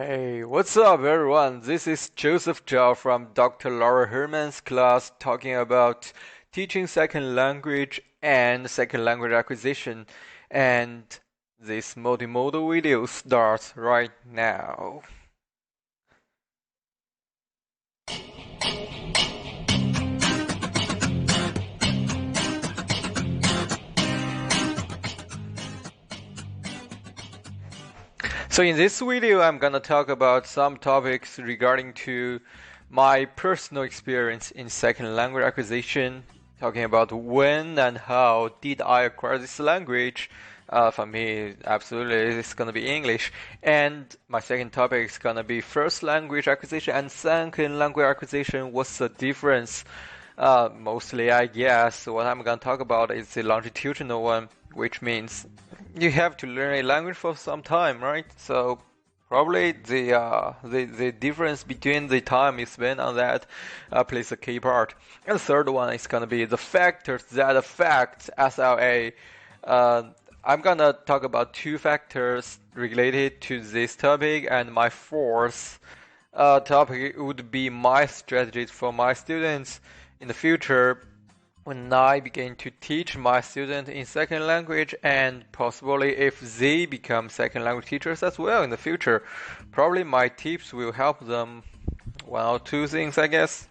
Hey, what's up, everyone? This is Joseph Zhao from Dr. Laura Herman's class talking about teaching second language and second language acquisition. And this multimodal video starts right now. So in this video, I'm gonna talk about some topics regarding to my personal experience in second language acquisition, talking about when and how did I acquire this language. For me, absolutely, it's gonna be English. And my second topic is gonna be first language acquisition and second language acquisition. What's the difference? Mostly, I guess, what I'm gonna talk about is the longitudinal one, which means you have to learn a language for some time, right? So probably the difference between the time you spend on that plays a key part. And the third one is gonna be the factors that affect SLA. Uh, I'm gonna talk about two factors related to this topic, and my fourth topic would be my strategies for my students in the future when I begin to teach my students in second language, and possibly if they become second language teachers as well in the future. Probably my tips will help them one or two things, I guess.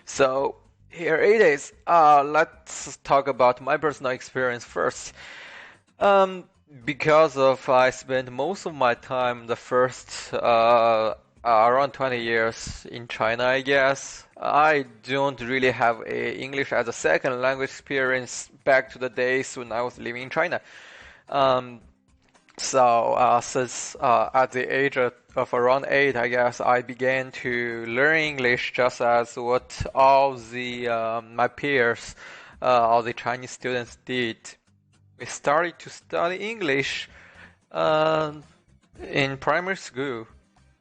So here it is. Let's talk about my personal experience first. Um, because of I spent most of my time the first around 20 years in China, I guess. I don't really have a English as a second language experience back to the days when I was living in China. Um, since at the age of around 8, I guess, I began to learn English just as what all the my peers, all the Chinese students did. We started to study English uh, in primary school.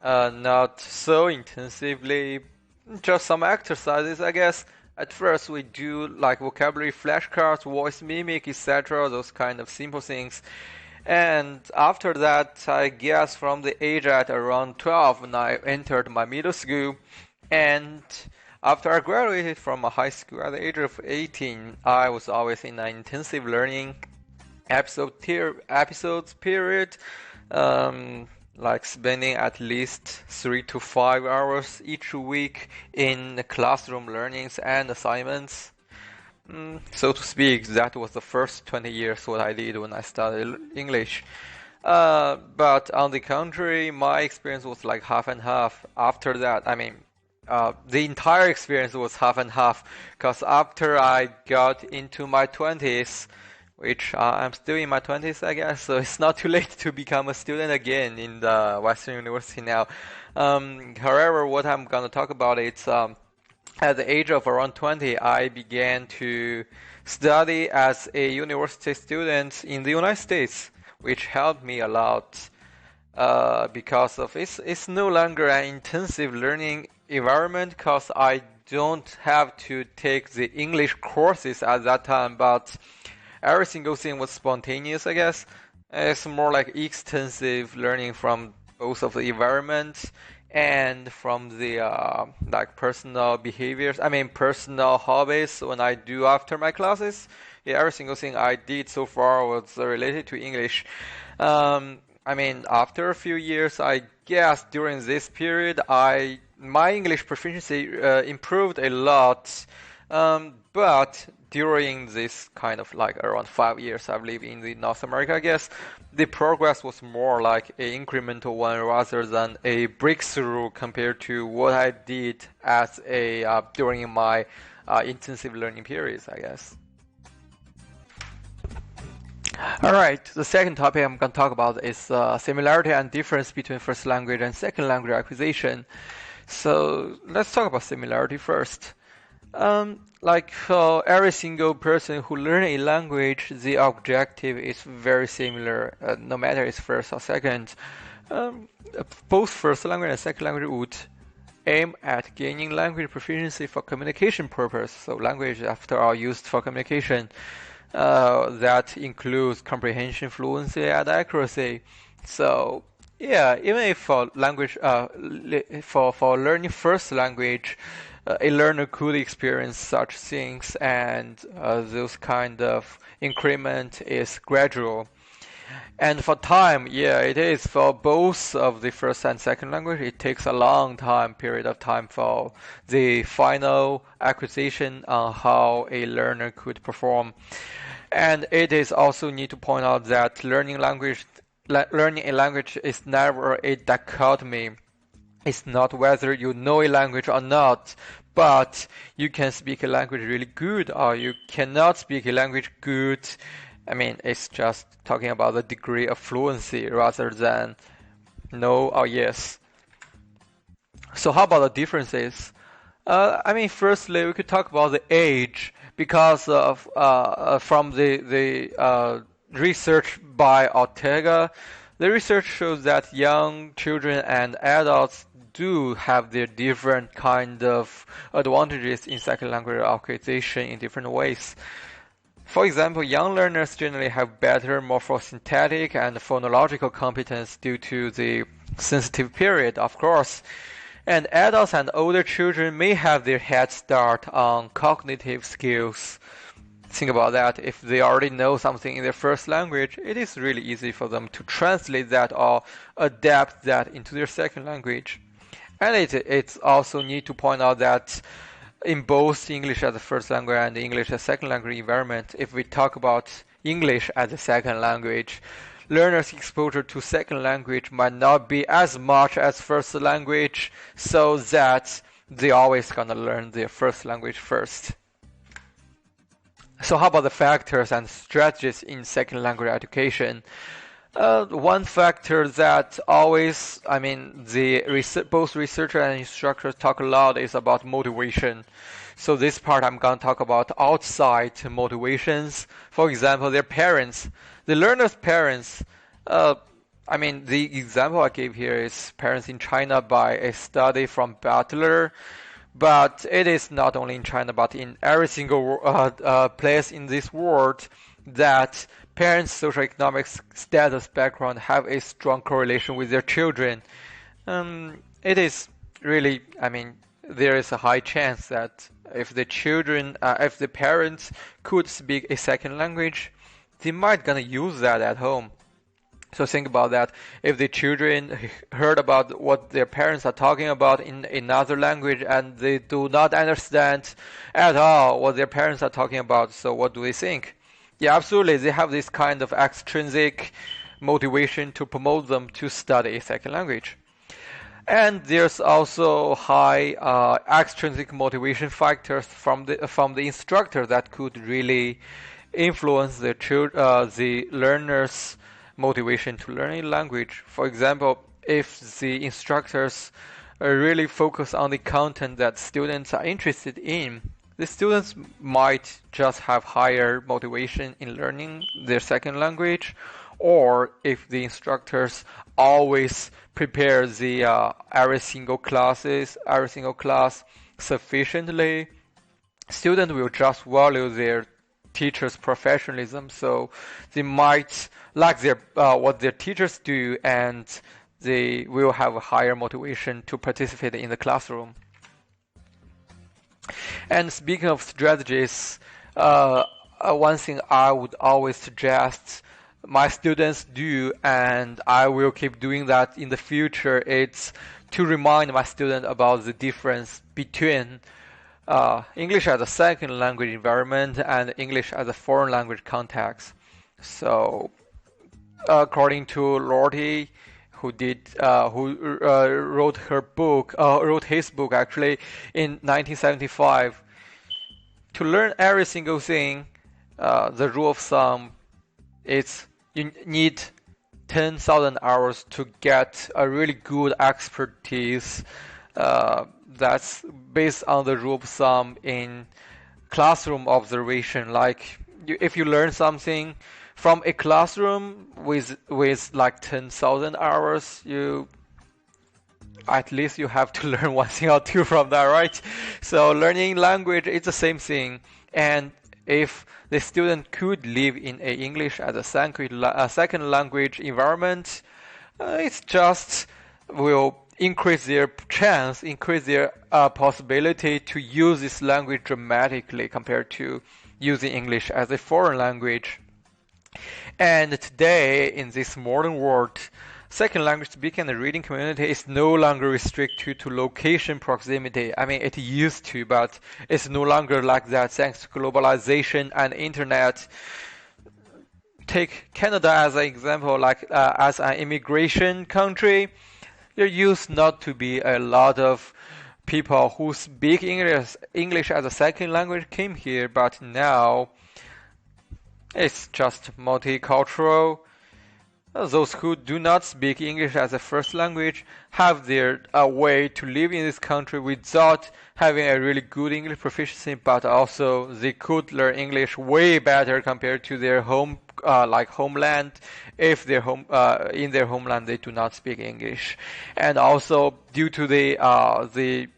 Not so intensively, just some exercises, I guess. At first, we do like vocabulary flashcards, voice mimic, etc., those kind of simple things. And after that, I guess from the age at around 12, when I entered my middle school, and after I graduated from a high school at the age of 18, I was always in an intensive learning episodes period, like spending at least 3 to 5 hours each week in classroom learnings and assignments. So to speak, that was the first 20 years what I did when I studied English. But on the contrary, my experience was like half and half. After that, I mean, the entire experience was half and half, because after I got into my 20s, which I'm still in my 20s, I guess, so it's not too late to become a student again in the Western University now. However, what I'm going to talk about is at the age of around 20, I began to study as a university student in the United States, which helped me a lot because of it's no longer an intensive learning environment because I don't have to take the English courses at that time, but every single thing was spontaneous, I guess. It's more like extensive learning from both of the environment and from the like personal behaviors. I mean, personal hobbies when I do after my classes. Yeah, every single thing I did so far was related to English. I mean, after a few years, I guess during this period, my English proficiency improved a lot. But during this kind of like around 5 years I've lived in the North America, I guess, the progress was more like an incremental one rather than a breakthrough compared to what I did as a during my intensive learning periods, I guess. All right, the second topic I'm going to talk about is similarity and difference between first language and second language acquisition. So let's talk about similarity first. Like for every single person who learn a language, the objective is very similar, no matter it's first or second. Um, Both first language and second language would aim at gaining language proficiency for communication purpose. So language, after all, used for communication. That includes comprehension, fluency, and accuracy. So Yeah, even if for language, for learning first language, a learner could experience such things, and those kind of increment is gradual. And for time, yeah, it is for both of the first and second language. It takes a long time, period of time for the final acquisition on how a learner could perform. And it is also need to point out that learning a language is never a dichotomy. It's not whether you know a language or not, but you can speak a language really good or you cannot speak a language good. I mean, it's just talking about the degree of fluency rather than no or yes. So how about the differences? I mean, firstly, we could talk about the age because of from the research by Ortega, the research shows that young children and adults do have their different kind of advantages in second language acquisition in different ways. For example, young learners generally have better morphosyntactic and phonological competence due to the sensitive period, of course. And adults and older children may have their head start on cognitive skills. Think about that. If they already know something in their first language, it is really easy for them to translate that or adapt that into their second language. And it's also need to point out that in both English as a first language and English as a second language environment, if we talk about English as a second language, learners' exposure to second language might not be as much as first language, so that they always gonna learn their first language first. So how about the factors and strategies in second language education? One factor that always, I mean, both researchers and instructors talk a lot is about motivation. So this part I'm going to talk about outside motivations. For example, their parents, the learner's parents. I mean, the example I gave here is parents in China by a study from Butler. But it is not only in China, but in every single place in this world that parents' socioeconomic status background have a strong correlation with their children. It is really, I mean, there is a high chance that if the parents could speak a second language, they might gonna use that at home. So think about that. If the children heard about what their parents are talking about in another language and they do not understand at all what their parents are talking about, so what do they think? Yeah, absolutely. They have this kind of extrinsic motivation to promote them to study a second language. And there's also high extrinsic motivation factors from the instructor that could really influence the learners' motivation to learn a language. For example, if the instructors really focus on the content that students are interested in, the students might just have higher motivation in learning their second language, or if the instructors always prepare the every single class sufficiently, students will just value their teachers' professionalism, so they might like what their teachers do, and they will have a higher motivation to participate in the classroom. And speaking of strategies, one thing I would always suggest my students do, and I will keep doing that in the future, it's to remind my student about the difference between English as a second language environment and English as a foreign language context. So, according to Lorty, who wrote his book actually in 1975, to learn every single thing, the rule of thumb is you need 10,000 hours to get a really good expertise. That's based on the rule of thumb in classroom observation. Like if you learn something from a classroom with like 10,000 hours, at least you have to learn one thing or two from that, right? So learning language is the same thing. And if the student could live in a English as a second language environment, It's just will increase their chance, increase their possibility to use this language dramatically compared to using English as a foreign language. And today, in this modern world, second language speaking and reading community is no longer restricted to location proximity. I mean, it used to, but it's no longer like that thanks to globalization and internet. Take Canada as an example, like as an immigration country, there used not to be a lot of people who speak English as a second language came here, but now it's just multicultural. Those who do not speak English as a first language have their way to live in this country without having a really good English proficiency, but also they could learn English way better compared to their homeland. If in their homeland they do not speak English, and also due to the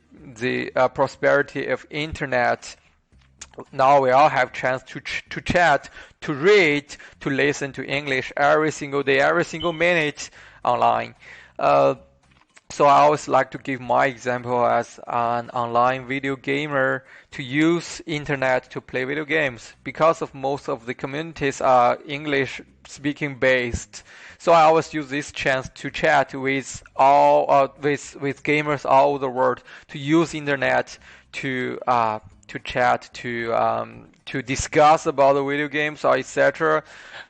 prosperity of internet. Now we all have chance to chat, to read, to listen to English every single day, every single minute online. So I always like to give my example as an online video gamer to use internet to play video games because of most of the communities are English speaking based. So I always use this chance to chat with with gamers all over the world, to use internet to chat, to discuss about the video games or etc.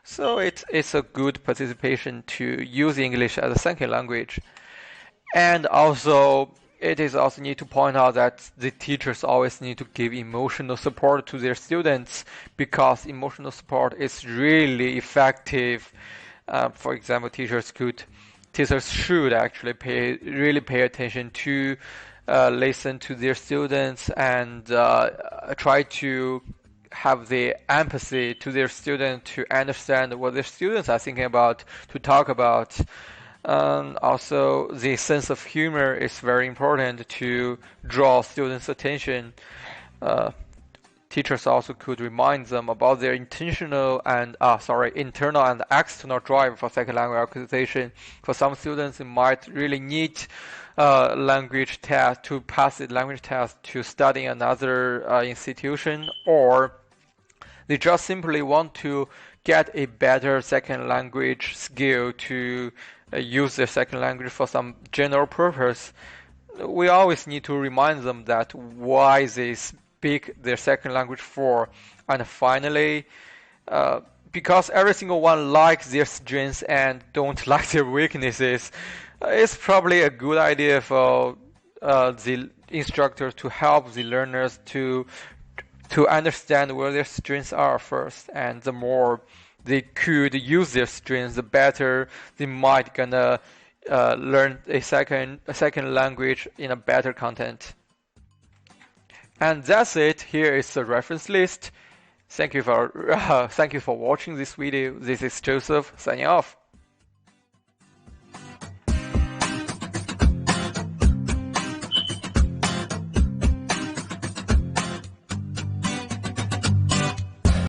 So it's a good participation to use English as a second language. And also, it is also need to point out that the teachers always need to give emotional support to their students because emotional support is really effective. For example, teachers should actually really pay attention to listen to their students and try to have the empathy to their students to understand what their students are thinking about, to talk about. Also, the sense of humor is very important to draw students' attention. Teachers also could remind them about their internal and external drive for second language acquisition. For some students, it might really need language test to pass the language test to study another institution, or they just simply want to get a better second language skill to use their second language for some general purpose. We always need to remind them that why they speak their second language for. And finally, because every single one likes their strengths and don't like their weaknesses, it's probably a good idea for the instructors to help the learners to understand where their strengths are first, and the more they could use their strengths, the better they might gonna learn a second language in a better content. And that's it. Here is the reference list. Thank you for watching this video. This is Joseph signing off.